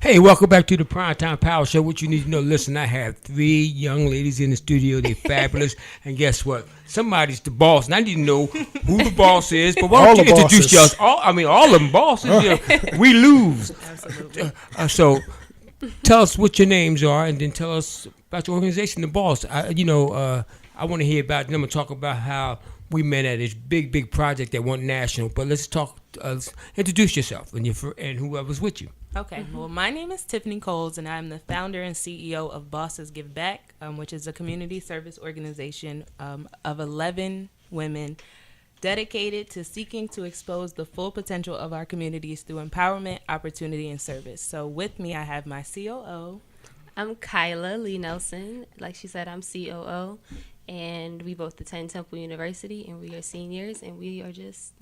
Hey, welcome back to the Primetime Power Show. What you need to know, listen, I have three young ladies in the studio. They're fabulous. And guess what? Somebody's the boss. And I need to know who the boss is. But why don't you introduce yours? All of them bosses. We lose. Absolutely. So tell us what your names are and then tell us about your organization, the boss. I want to hear about it. I'm going to talk about how we met at this big project that went national. But let's talk. Introduce yourself and whoever's with you. Okay, well, my name is Tiffany Coles, and I'm the founder and CEO of Bosses Give Back, which is a community service organization of 11 women dedicated to seeking to expose the full potential of our communities through empowerment, opportunity, and service. So with me, I have my COO. I'm Kyla Leigh-Nelson. Like she said, I'm COO, and we both attend Temple University, and we are seniors, and we are just,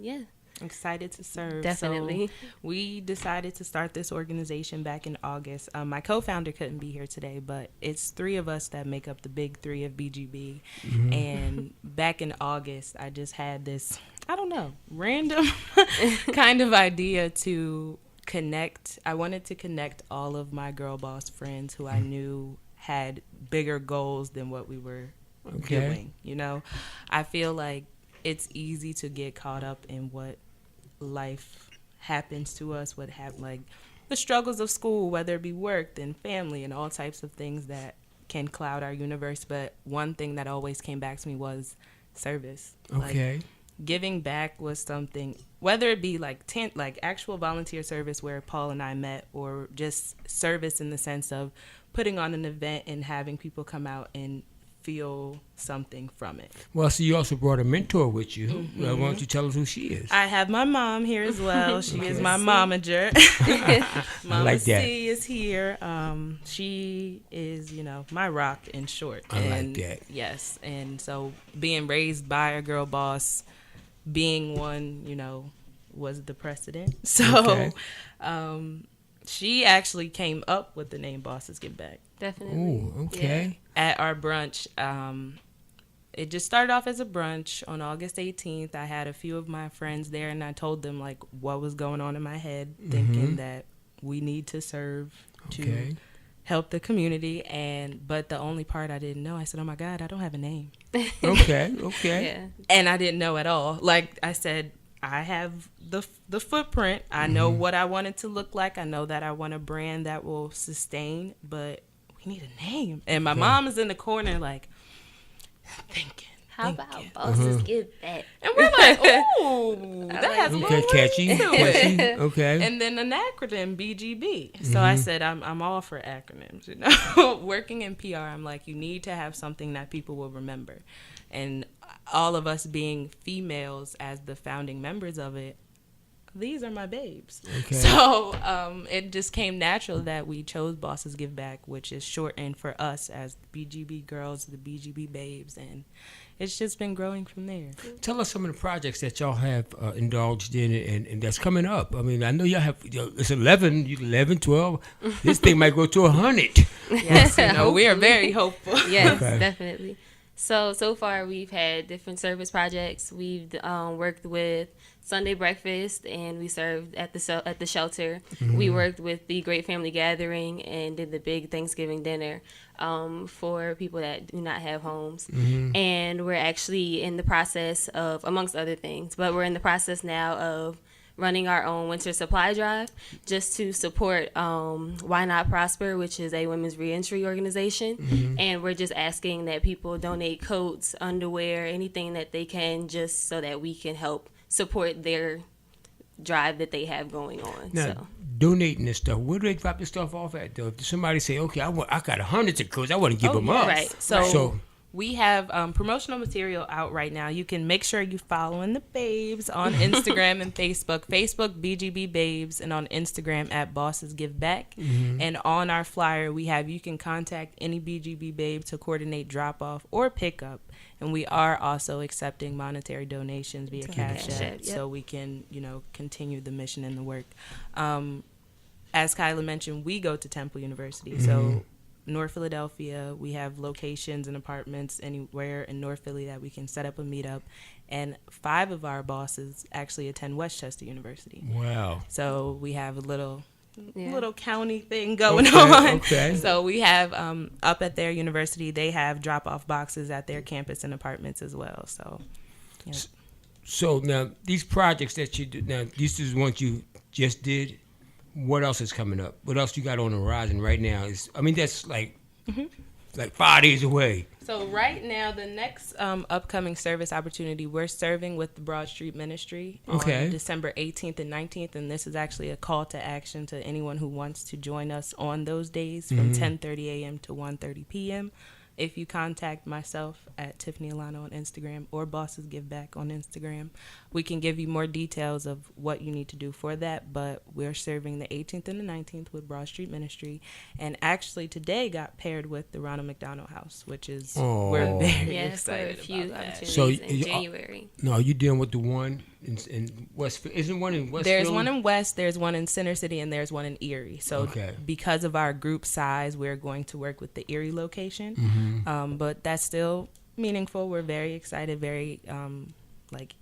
excited to serve. Definitely. So we decided to start this organization back in August. My co-founder couldn't be here today, but it's three of us that make up the big three of BGB. Mm-hmm. And back in August, I just had this, random kind of idea to connect. I wanted to connect all of my girl boss friends who I knew had bigger goals than what we were doing. I feel like it's easy to get caught up in what life happens to us, like the struggles of school, whether it be work and family and all types of things that can cloud our universe. But one thing that always came back to me was service. Okay. Like, giving back was something, whether it be like actual volunteer service where Paul and I met, or just service in the sense of putting on an event and having people come out and feel something from it. Well, so you also brought a mentor with you. Mm-hmm. Why don't you tell us who she is? I have my mom here as well. She is my momager. Mama like that. C is here. She is, my rock in short. Like that. Yes. And so being raised by a girl boss, being one, was the precedent. So she actually came up with the name Bosses Give Back. Definitely. Ooh, okay. Yeah. At our brunch, it just started off as a brunch on August 18th. I had a few of my friends there, and I told them like what was going on in my head, thinking that we need to serve to help the community. But the only part I didn't know, I said, "Oh my God, I don't have a name." Okay. Yeah. And I didn't know at all. Like I said, I have the footprint. I know what I want it to look like. I know that I want a brand that will sustain, but we need a name. And my mom is in the corner like thinking. How about Bosses Give Back? And we're like, ooh, that has more catchy. to it. Okay. And then an acronym, BGB. So I said, I'm all for acronyms. Working in PR, I'm like, you need to have something that people will remember. And all of us being females as the founding members of it, these are my babes. Okay. So it just came natural that we chose Bosses Give Back, which is shortened for us as BGB girls, the BGB babes, and it's just been growing from there. Tell us some of the projects that y'all have indulged in and that's coming up. I mean, I know y'all have, it's 11, 12. This thing might go to 100. Yes, we are very hopeful. Yes, definitely. So far we've had different service projects. We've worked with Sunday breakfast, and we served at the shelter. Mm-hmm. We worked with the Great Family Gathering and did the big Thanksgiving dinner for people that do not have homes. Mm-hmm. And we're actually in the process of, amongst other things, but we're in the process now of running our own winter supply drive just to support Why Not Prosper, which is a women's reentry organization. Mm-hmm. And we're just asking that people donate coats, underwear, anything that they can, just so that we can help support their drive that they have going on. Now, donating this stuff, where do they drop this stuff off at, though? If somebody say, okay, I got hundreds of coats, I want to give them up. Right. So we have promotional material out right now. You can make sure you following the babes on Instagram and Facebook. Facebook, BGB Babes, and on Instagram at Bosses Give Back. Mm-hmm. And on our flyer, you can contact any BGB babe to coordinate drop-off or pickup. And we are also accepting monetary donations via Cash App, so we can, continue the mission and the work. As Kyla mentioned, we go to Temple University. Mm-hmm. So North Philadelphia, we have locations and apartments anywhere in North Philly that we can set up a meetup. And 5 of our bosses actually attend Westchester University. Wow. So we have a little little county thing going on. Okay. So we have up at their university, they have drop-off boxes at their campus and apartments as well. So, yeah. So now these projects that you do now, these is ones you just did. What else is coming up? What else you got on the horizon right now? That's like 5 days away. So right now, the next upcoming service opportunity, we're serving with the Broad Street Ministry on December 18th and 19th, and this is actually a call to action to anyone who wants to join us on those days from 10:30 a.m. to 1:30 p.m. If you contact myself at Tiffany Alano on Instagram or Bosses Give Back on Instagram, we can give you more details of what you need to do for that. But we're serving the 18th and the 19th with Broad Street Ministry. And actually today got paired with the Ronald McDonald House, which is we're very excited about that. So in January. No, are you dealing with the one in West? Isn't one in West? There's one in West, there's one in Center City, and there's one in Erie. So because of our group size, we're going to work with the Erie location. But that's still meaningful. We're very excited, very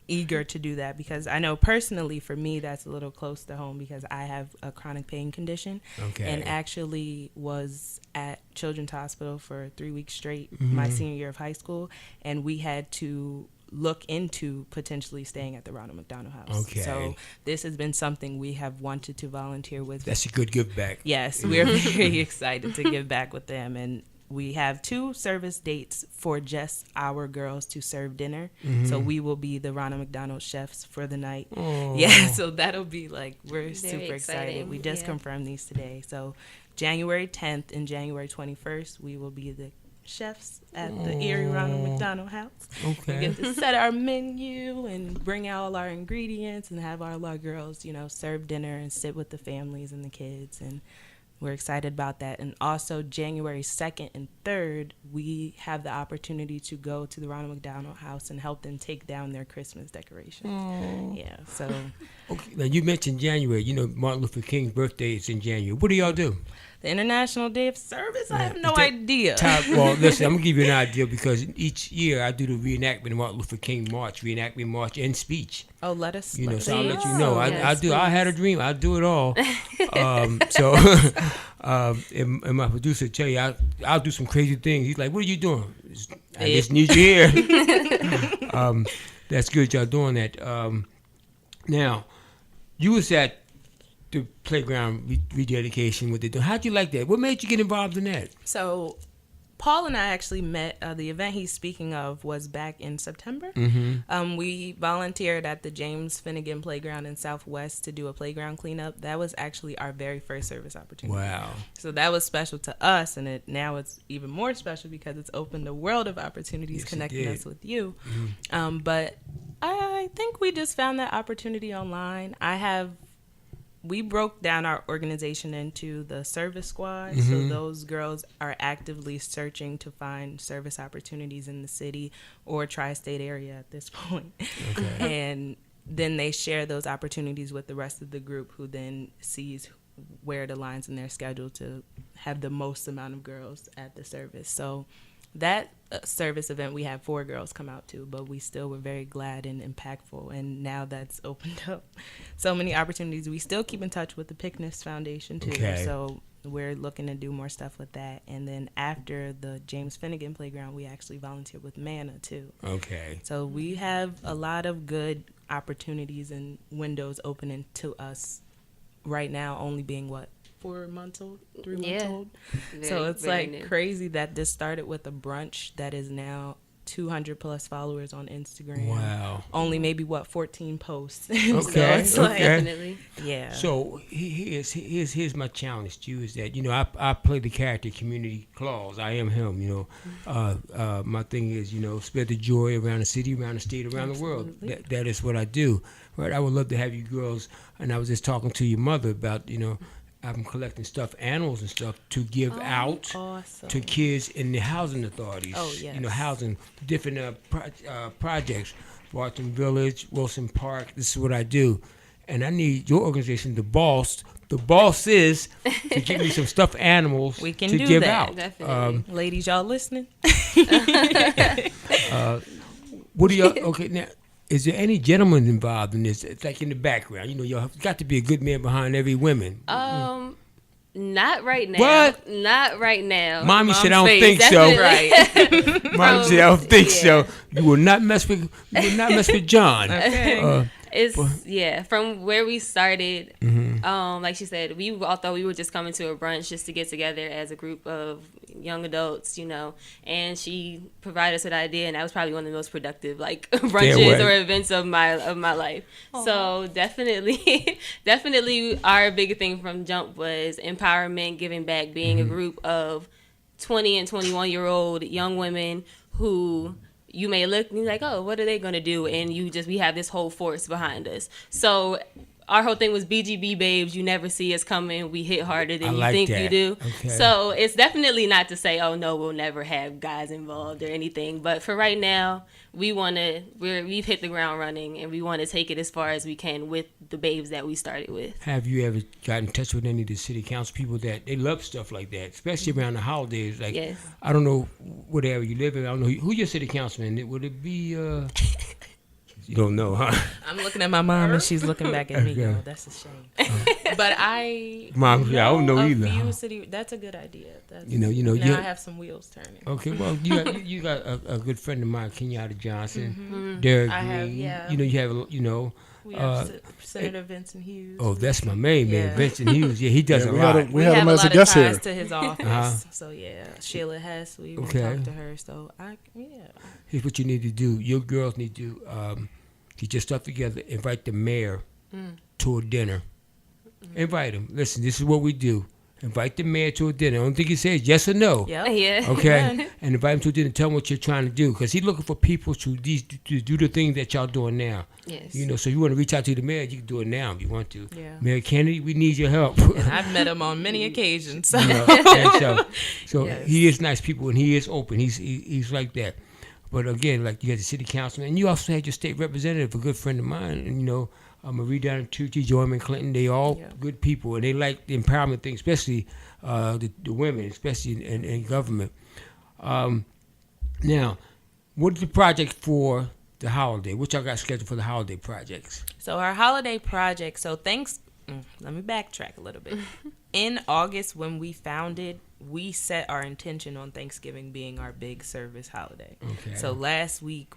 eager to do that, because I know personally for me that's a little close to home because I have a chronic pain condition and actually was at Children's Hospital for 3 weeks straight my senior year of high school, and we had to look into potentially staying at the Ronald McDonald House. So this has been something we have wanted to volunteer with. That's a good give back. Yes, we're very excited to give back with them, and we have 2 service dates for just our girls to serve dinner. So we will be the Ronald McDonald chefs for the night. Yeah, so that'll be we're super excited. We just confirmed these today. So January 10th and January 21st, we will be the chefs at the Erie Ronald McDonald House. We get to set our menu and bring out all our ingredients and have all our girls, serve dinner and sit with the families and the kids, and we're excited about that. And also January 2nd and 3rd, we have the opportunity to go to the Ronald McDonald House and help them take down their Christmas decorations. Yeah, so. Now you mentioned January. Martin Luther King's birthday is in January. What do y'all do? The International Day of Service? I have no idea. Well, listen, I'm going to give you an idea, because each year I do the reenactment of Martin Luther King reenactment march and speech. Oh, let us. So I'll let you know. I do. Please. I had a dream. I do it all. And my producer tell you, I'll do some crazy things. He's like, "What are you doing?" I just need you here. That's good. Y'all doing that. Now, you was at the playground rededication. What they do? How'd you like that? What made you get involved in that? So, Paul and I actually met. The event he's speaking of was back in September. We volunteered at the James Finnegan Playground in Southwest to do a playground cleanup. That was actually our very first service opportunity. Wow. So that was special to us, and now it's even more special because it's opened a world of opportunities connecting us with you. But I think we just found that opportunity online. We broke down our organization into the service squad. So those girls are actively searching to find service opportunities in the city or tri-state area at this point. And then they share those opportunities with the rest of the group, who then sees where it aligns in their schedule to have the most amount of girls at the service. So that service event, we had 4 girls come out to, but we still were very glad and impactful. And now that's opened up so many opportunities. We still keep in touch with the Pickness Foundation too. So we're looking to do more stuff with that. And then after the James Finnegan Playground, we actually volunteered with MANA too. So we have a lot of good opportunities and windows opening to us right now, only being 4 months old, 3 months old. So it's new. Crazy that this started with a brunch that is now 200 plus followers on Instagram. Wow. Only maybe 14 posts. So it's definitely. Yeah. So here's my challenge to you is that I play the character Community Claus. I am him. My thing is spread the joy around the city, around the state, around the world. That is what I do. Right. I would love to have you girls. And I was just talking to your mother about I'm collecting stuffed animals and stuff to give out to kids in the housing authorities. Housing different projects, Barton Village, Wilson Park. This is what I do, and I need your organization, the boss. The boss is to give me some stuffed animals we can to do give that. out. Definitely. Ladies, y'all listening? What do y'all? Okay, now. Is there any gentlemen involved in this? It's like in the background, y'all got to be a good man behind every woman. Not right now. What? Not right now. Mommy said, I don't face, think so. Right. Mommy said, I don't think so. You will not mess with John. Okay. From where we started, Mm-hmm. like she said, we all thought we were just coming to a brunch just to get together as a group of young adults, and she provided us with an idea, and that was probably one of the most productive brunches or events of my life. Aww. So definitely our big thing from jump was empowerment, giving back, being a group of 20 and 21-year-old young women who you may look and you're like, oh, what are they going to do? And we have this whole force behind us. So our whole thing was BGB babes. You never see us coming. We hit harder than you think you do. Okay. So it's definitely not to say, oh, no, we'll never have guys involved or anything. But for right now, we've hit the ground running, and we want to take it as far as we can with the babes that we started with. Have you ever gotten in touch with any of the city council people that they love stuff like that, especially around the holidays? Like, yes. I don't know what area you live in. I don't know who your city councilman. Would it be? You don't know, huh? I'm looking at my mom and she's looking back at me. Yo, that's a shame. But Mom, I don't know either. That's a good idea. I have some wheels turning. Okay, well, you got a good friend of mine, Kenyatta Johnson, Derek Green. I have, yeah. We have Senator Vincent Hughes. Oh, that's my main man, Vincent Hughes. Yeah, he does a lot. We have him as a guest here. To his office. So Sheila Hess, we talk to her. So here's what you need to do. Your girls need to get your stuff together. Invite the mayor to a dinner. Invite him. Listen, this is what we do. Invite the mayor to a dinner. I don't think he says yes or no. Yep. Yeah. Okay? And invite him to a dinner. Tell him what you're trying to do. Because he's looking for people to do the things that y'all doing now. Yes. So you want to reach out to the mayor, you can do it now if you want to. Yeah. Mayor Kennedy, we need your help. And I've met him on many occasions. So, yes. He is nice people, and he is open. He's like that. But again, like you had the city councilman, and you also had your state representative, a good friend of mine, and Marie Down Tucci, Joyman Clinton. They all good people, and they like the empowerment thing, especially the women, especially in government. Now, what is the project for the holiday? What y'all got scheduled for the holiday projects? So our holiday project. Let me backtrack a little bit. In August, when we founded, we set our intention on Thanksgiving being our big service holiday. Okay. So last week,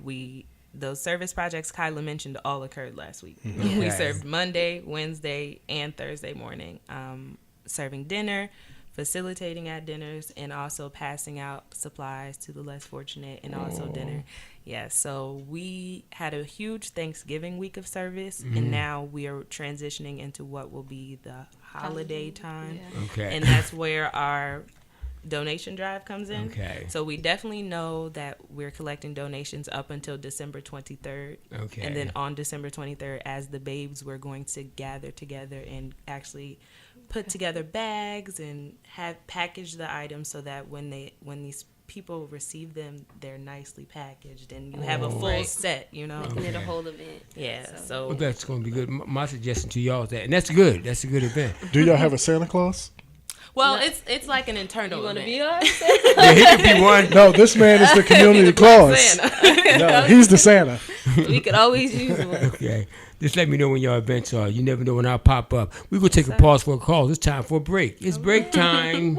those service projects Kyla mentioned all occurred last week. Mm-hmm. We served Monday, Wednesday, and Thursday morning, serving dinner, facilitating at dinners, and also passing out supplies to the less fortunate, and also dinner. Yeah, so we had a huge Thanksgiving week of service, and now we are transitioning into what will be the holiday time. Yeah. Okay. And that's where our donation drive comes in. Okay. So we definitely know that we're collecting donations up until December 23rd. Okay. And then on December 23rd, as the babes, we're going to gather together and actually put together bags and package the items so that when these people receive them, they're nicely packaged and you have a full set, Making it a whole event. Yeah. So well, that's going to be good. My suggestion to y'all is that, and that's good. That's a good event. Do y'all have a Santa Claus? Well, it's like an internal. You want to event. be ours? Yeah, he could be one. No, this man is the community Claus. No, he's the Santa. We could always use one. Okay. Just let me know when your events are. You never know when I'll pop up. We're going to take a pause for a call. It's time for a break. It's break time.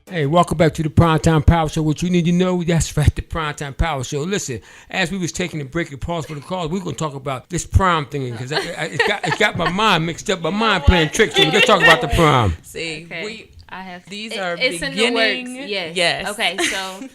Hey, welcome back to the Primetime Power Show. What you need to know, that's right, the Primetime Power Show. Listen, as we was taking a break and pause for the calls, we're going to talk about this prom thing because it got my mind mixed up, my mind playing tricks. So we're going to talk about the prom. See, okay. These are it's beginning. In the works. Yes. Okay, so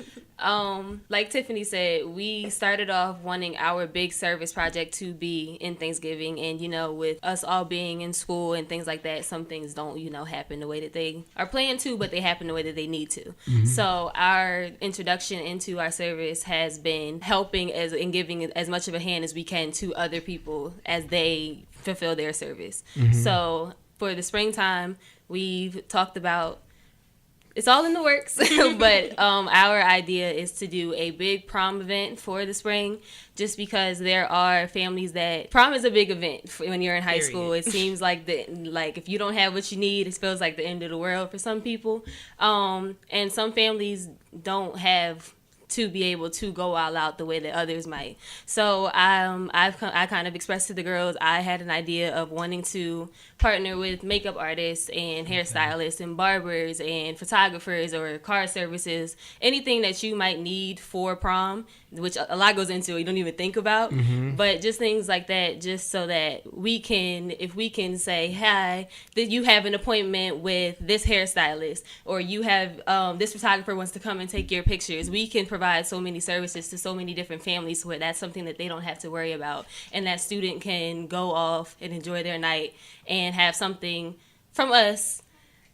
like Tiffany said, we started off wanting our big service project to be in Thanksgiving, and with us all being in school and things like that, some things don't happen the way that they are planned to, but they happen the way that they need to. Mm-hmm. So our introduction into our service has been helping and giving as much of a hand as we can to other people as they fulfill their service. Mm-hmm. So for the springtime, we've talked about it's all in the works. But our idea is to do a big prom event for the spring, just because there are families that prom is a big event when you're in high school. It seems like if you don't have what you need, it feels like the end of the world for some people. And some families don't have to be able to go all out the way that others might. So I kind of expressed to the girls, I had an idea of wanting to partner with makeup artists and hairstylists and barbers and photographers or car services, anything that you might need for prom, which a lot goes into it, you don't even think about, but just things like that, just so that if we can say, hi, that you have an appointment with this hairstylist, or you have this photographer wants to come and take your pictures, we can provide so many services to so many different families where that's something that they don't have to worry about, and that student can go off and enjoy their night and have something from us,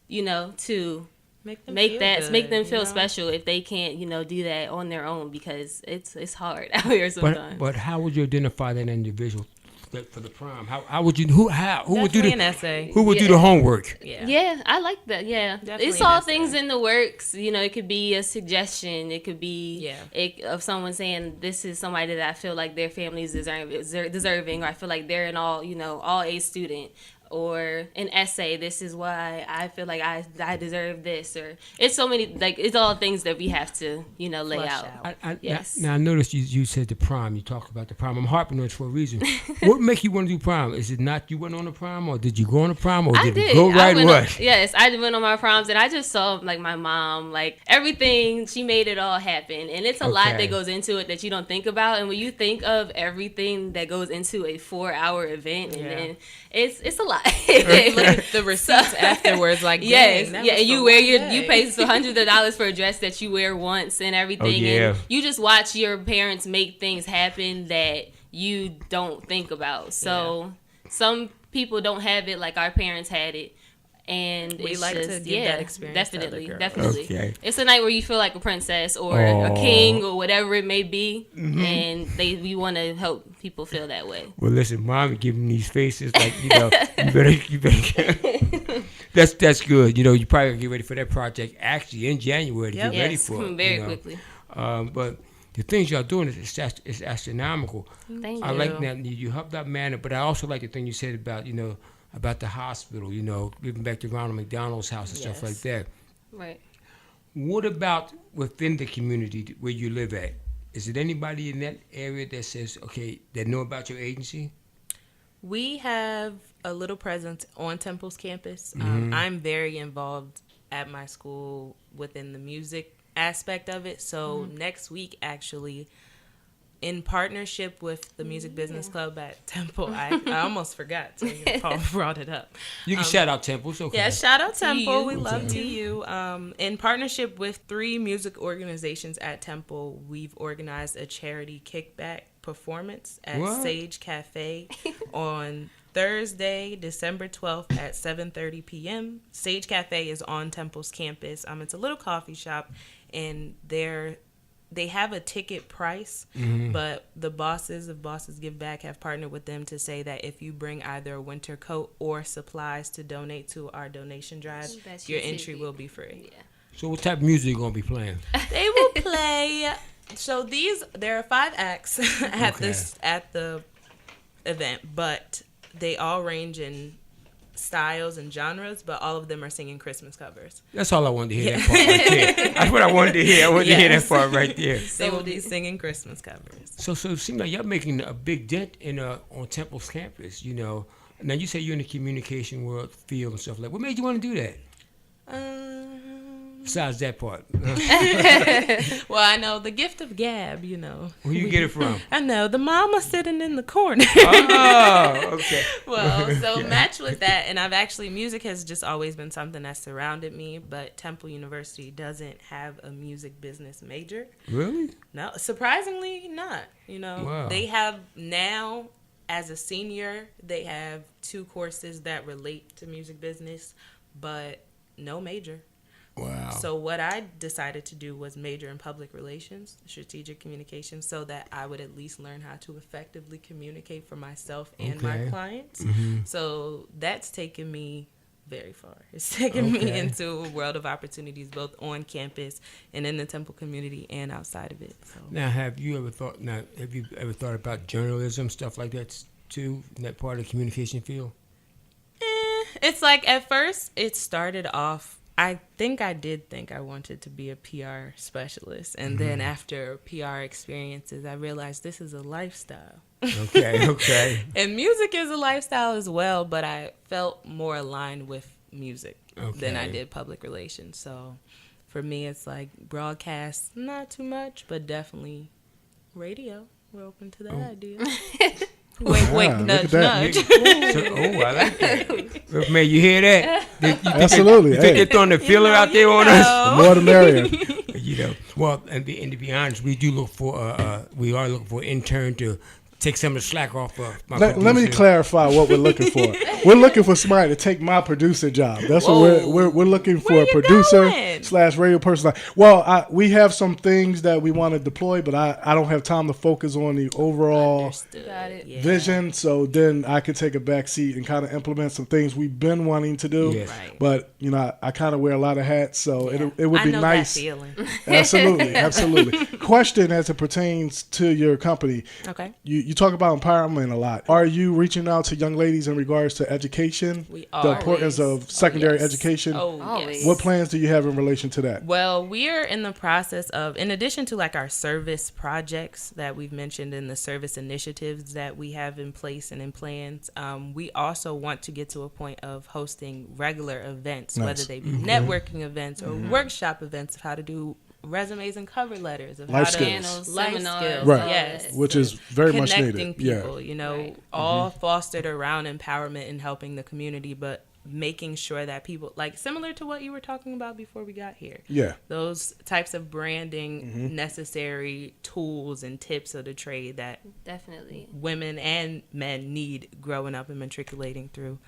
to make them feel special if they can't, do that on their own, because it's hard out here sometimes. But how would you identify that individual for the prom? How would you who would do an essay? Who would do the homework? Yeah, I like that. Yeah, definitely it's all things in the works. It could be a suggestion. It could be of someone saying, this is somebody that I feel like their family is deserving, or I feel like they're an all A student. Or an essay, this is why I feel like I deserve this, or it's so many, it's all things that we have to lay out. Yes. Now I noticed you said the prom. You talked about the prom. I'm harping on it for a reason. What make you want to do prom? Is it not you went on the prom, or did you go on the prom, or did it go right? Yes, I went on my proms, and I just saw my mom, everything. She made it all happen, and it's a lot that goes into it that you don't think about. And when you think of everything that goes into a 4-hour event, and then it's a lot. Look at the receipts afterwards, yes, and you pay hundreds of dollars for a dress that you wear once and everything, and you just watch your parents make things happen that you don't think about. So some people don't have it like our parents had it. And we like to give that experience. Definitely. Okay. It's a night where you feel like a princess or a king or whatever it may be, and we want to help people feel that way. Well, listen, Mommy giving these faces you better. That's good. You probably get ready for that project actually in January to get ready for it. Very quickly. But the things y'all doing is astronomical. Thank you. I like that you helped that man, but I also like the thing you said about about the hospital, giving back to Ronald McDonald's house and stuff like that. Right. What about within the community where you live at? Is it anybody in that area that says, that know about your agency? We have a little presence on Temple's campus. I'm very involved at my school within the music aspect of it. So next week, actually, in partnership with the Music Business Club at Temple, I almost forgot, so Paul brought it up. You can shout out Temple, it's okay. Yeah, shout out Temple. We love TU. In partnership with 3 music organizations at Temple, we've organized a charity kickback performance at Sage Cafe on Thursday, December 12th at 7:30 p.m. Sage Cafe is on Temple's campus. It's a little coffee shop, and they have a ticket price, but the bosses of Bosses Give Back have partnered with them to say that if you bring either a winter coat or supplies to donate to our donation drive, your entry will be free. Yeah. So what type of music are you going to be playing? They will play... So there are 5 acts at the event, but they all range in styles and genres, but all of them are singing Christmas covers. That's all I wanted to hear, that part right there. That's what I wanted to hear. I wanted to hear that part right there. They will be singing Christmas covers. So it seems like you're making a big dent on Temple's campus, Now you say you're in the communication world field and stuff like that. What made you want to do that? Besides that part. Well, I know the gift of gab, Where you get it from? I know, the mama sitting in the corner. Oh, okay. Well, so match with that, and music has just always been something that surrounded me, but Temple University doesn't have a music business major. Really? No, surprisingly not. Wow. They have now, as a senior, they have 2 courses that relate to music business, but no major. Wow. So what I decided to do was major in public relations, strategic communication, so that I would at least learn how to effectively communicate for myself and my clients. So that's taken me very far. It's taken me into a world of opportunities, both on campus and in the Temple community and outside of it. So. Now, have you ever thought about journalism, stuff like that too, in that part of the communication field? It's like at first it started off, I did think I wanted to be a PR specialist. And then after PR experiences, I realized this is a lifestyle. Okay. And music is a lifestyle as well, but I felt more aligned with music than I did public relations. So for me, it's like broadcast, not too much, but definitely radio. We're open to that idea. Wink, nudge, nudge. I like that. Man, you hear that? Absolutely. You think they're throwing the feeler out there on us? The more the merrier. Well, and to be honest, we do look for we are looking for an intern to take some of the slack off of my Let me clarify what we're looking for. We're looking for somebody to take my producer job. That's what we're looking for. A producer / radio person. Well, we have some things that we want to deploy, but I don't have time to focus on the overall vision. So then I could take a back seat and kind of implement some things we've been wanting to do. Yes. Right. But I kind of wear a lot of hats, so it would be nice. That feeling. Absolutely. Question as it pertains to your company. Okay. You talk about empowerment a lot. Are you reaching out to young ladies in regards to education? We are. The importance of secondary education? Yes. What plans do you have in relation to that? Well, we are in the process of, in addition to like our service projects that we've mentioned and the service initiatives that we have in place and in plans, we also want to get to a point of hosting regular events, whether they be networking events or workshop events of how to do resumes and cover letters, of life how skills. to life skills, right? Yes, which is very much needed. Connecting people, all fostered around empowerment and helping the community, but making sure that people, like similar to what you were talking about before we got here. Yeah, those types of branding necessary tools and tips of the trade that definitely women and men need growing up and matriculating through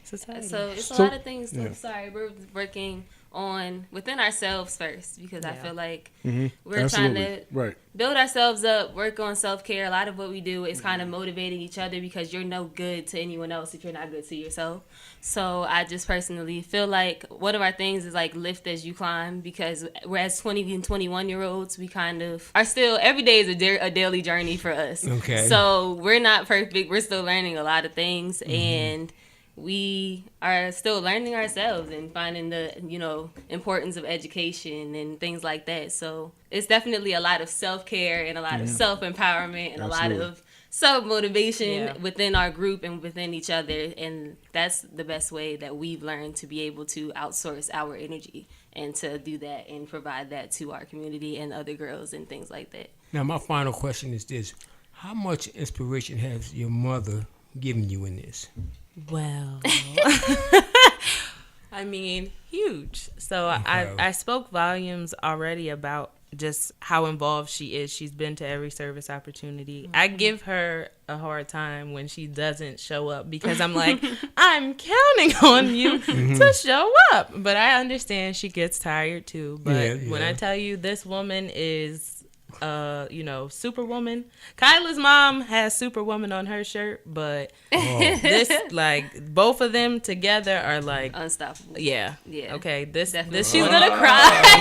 society. So it's a lot of things. Yeah. I'm sorry, we're working on within ourselves first, because I feel like we're trying to build ourselves up, work on self-care. A lot of what we do is kind of motivating each other, because you're no good to anyone else if you're not good to yourself. So I just personally feel like one of our things is like lift as you climb, because we're as 20 and 21 year olds, we kind of are still, every day is a daily journey for us. Okay. So we're not perfect. We're still learning a lot of things, and we are still learning ourselves and finding the, importance of education and things like that. So it's definitely a lot of self-care and a lot of self-empowerment and a lot of self-motivation within our group and within each other. And that's the best way that we've learned to be able to outsource our energy and to do that and provide that to our community and other girls and things like that. Now, my final question is this. How much inspiration has your mother given you in this? Well, I mean, huge. So I spoke volumes already about just how involved she is. She's been to every service opportunity. I give her a hard time when she doesn't show up, because I'm like, I'm counting on you to show up. But I understand she gets tired too. But when I tell you this woman is Superwoman. Kyla's mom has Superwoman on her shirt, but this, like, both of them together are like unstoppable. Yeah. Okay. This she's gonna cry.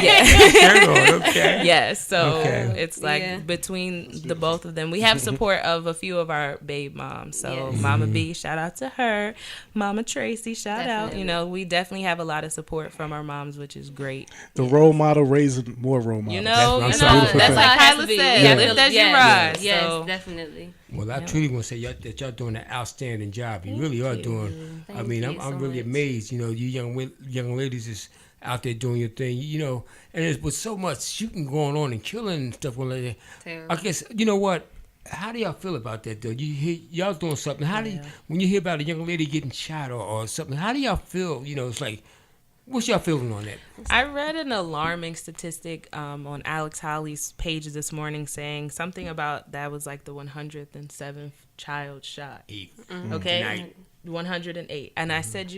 Okay. Yes. So it's like between the both of them, we have support of a few of our babe moms. So Mama B, shout out to her. Mama Tracy, shout out. We definitely have a lot of support from our moms, which is great. The role model raising more role models. That's like Kyla said, lift as you rise. Yes, so. definitely. Well, I truly want to say that y'all doing an outstanding job. You really are doing. Thank I mean, you I'm so really much. amazed. You young ladies is out there doing your thing. And there's with so much shooting going on and killing and stuff going like that. Terrible. I guess you know what. How do y'all feel about that though? You hear y'all doing something. How do you, when you hear about a young lady getting shot or something? How do y'all feel? It's like. What's y'all feeling on that? I read an alarming statistic on Alex Holly's page this morning saying something about that was like the 107th child shot. Okay? Tonight. 108. And I said,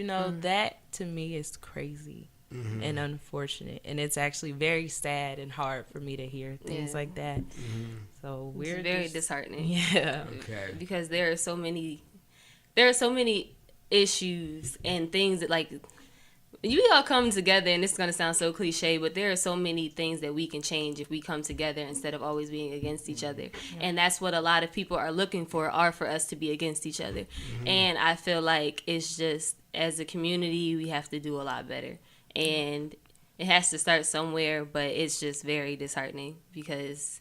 that to me is crazy and unfortunate. And it's actually very sad and hard for me to hear things like that. So we're very disheartening. Yeah. Okay. Because there are so many issues and things that, like, we all come together, and this is going to sound so cliche, but there are so many things that we can change if we come together instead of always being against each other. And that's what a lot of people are looking for us to be against each other. And I feel like it's just, as a community, we have to do a lot better. And it has to start somewhere, but it's just very disheartening because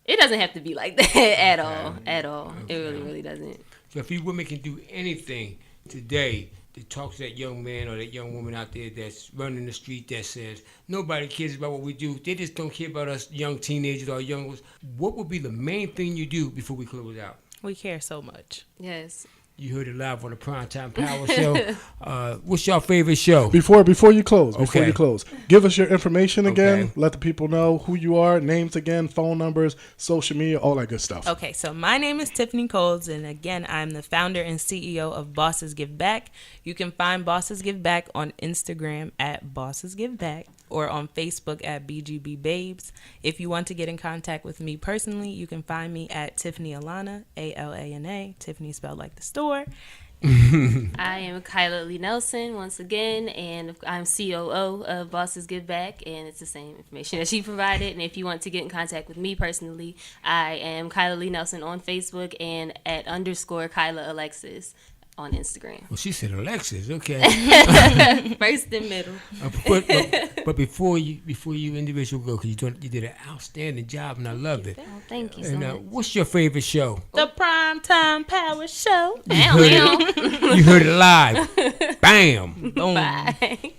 it doesn't have to be like that at all. It really, really doesn't. So if you women can do anything today to talk to that young man or that young woman out there that's running the street that says nobody cares about what we do, they just don't care about us young teenagers or young ones, what would be the main thing you do before we close out? We care so much. Yes. You heard it live on the Primetime Power Show. What's your favorite show? Before you close, give us your information again. Okay. Let the people know who you are, names again, phone numbers, social media, all that good stuff. Okay, so my name is Tiffany Coles, and again, I'm the founder and CEO of Bosses Give Back. You can find Bosses Give Back on Instagram at Bosses Give Back or on Facebook at BGB Babes. If you want to get in contact with me personally, you can find me at Tiffany Alana, Alana, Tiffany spelled like the store. I am Kyla Leigh-Nelson once again, and I'm COO of Bosses Give Back, and it's the same information that she provided. And if you want to get in contact with me personally, I am Kyla Leigh-Nelson on Facebook and at _Kyla Alexis on Instagram. Well, she said Alexis, okay. First and middle. But before you individual go, because you did an outstanding job, and I loved it. Oh, thank you so much. What's your favorite show? The Primetime Power Show. You heard it live. Bam. Boom. Bye.